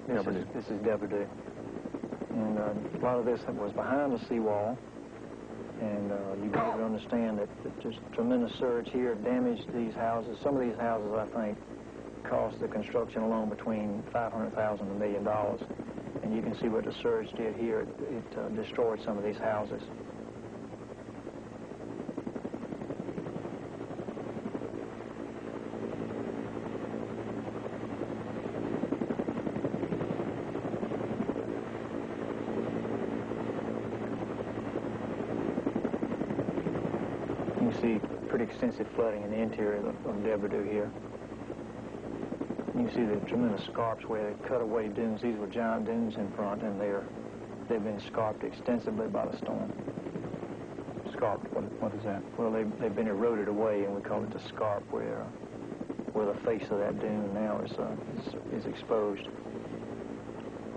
This is Devereux. And a lot of this was behind the seawall. And you got to understand that just tremendous surge here damaged these houses. Some of these houses, I think, cost the construction alone between $500,000 and $1 million. And you can see what the surge did here. It destroyed some of these houses. You can see pretty extensive flooding in the interior of Devereux here. You can see the tremendous scarps where they cut away dunes. These were giant dunes in front, and they've been scarped extensively by the storm. Scarped? What is that? Well, they've been eroded away, and we call it the scarp, where the face of that dune now is exposed.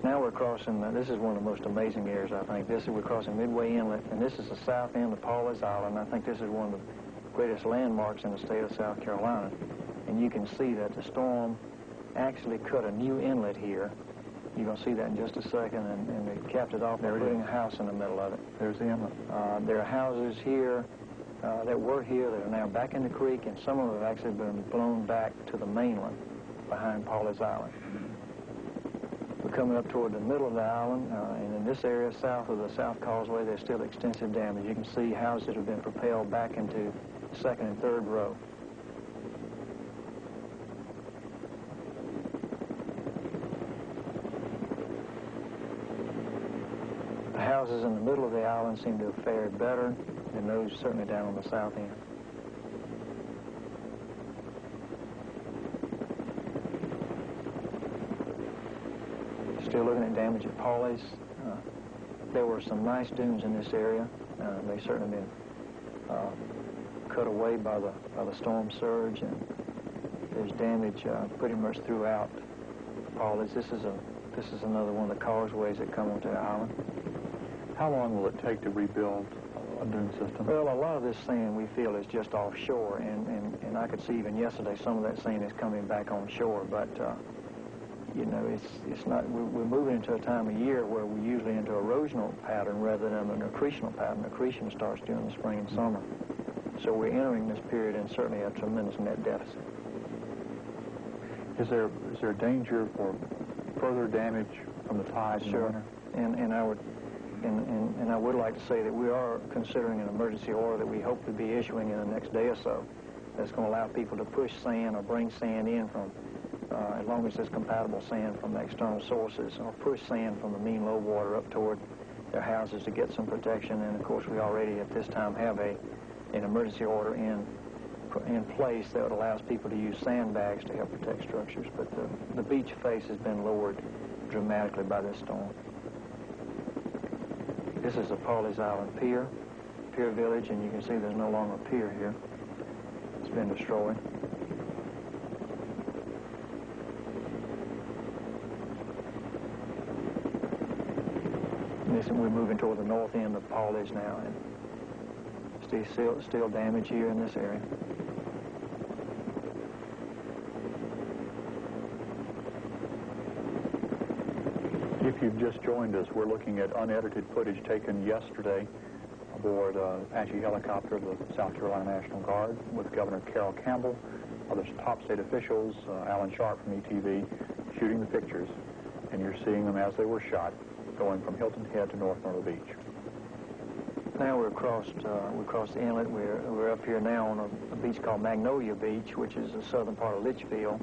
Now we're crossing, this is one of the most amazing areas, I think. We're crossing Midway Inlet, and this is the south end of Pawley's Island. I think this is one of the greatest landmarks in the state of South Carolina. And you can see that the storm actually cut a new inlet here. You're going to see that in just a second, and they capped it off by putting a house in the middle of it. There's the inlet. There are houses here that were here that are now back in the creek, and some of them have actually been blown back to the mainland behind Pawley's Island. We're coming up toward the middle of the island, and in this area south of the South Causeway, there's still extensive damage. You can see houses that have been propelled back into second and third row. The houses in the middle of the island seem to have fared better than those certainly down on the south end. Still looking at damage at Pawley's. There were some nice dunes in this area. They've certainly been cut away by the storm surge, and there's damage pretty much throughout Pawley's. This is another one of the causeways that come onto the island. How long will it take to rebuild a dune system? Well, a lot of this sand we feel is just offshore, and I could see even yesterday some of that sand is coming back on shore, but you know, it's not, we're moving into a time of year where we're usually into erosional pattern rather than an accretional pattern. Accretion starts during the spring and summer. So we're entering this period in certainly a tremendous net deficit. Is there danger for further damage from the tides? Sure. And I would like to say that we are considering an emergency order that we hope to be issuing in the next day or so. That's going to allow people to push sand or bring sand in from, as long as it's compatible sand from external sources, or push sand from the mean low water up toward their houses to get some protection. And of course, we already at this time have an emergency order in place that allows people to use sandbags to help protect structures. But the beach face has been lowered dramatically by this storm. This is the Pawley's Island Pier Village, and you can see there's no longer a pier here. It's been destroyed. We're moving toward the north end of Pawley's now, and still damage here in this area. If you've just joined us, we're looking at unedited footage taken yesterday aboard Apache helicopter of the South Carolina National Guard with Governor Carroll Campbell, other top state officials, Alan Sharp from ETV, shooting the pictures, and you're seeing them as they were shot, going from Hilton Head to North Myrtle Beach. Now we crossed the inlet. We're up here now on a beach called Magnolia Beach, which is the southern part of Litchfield.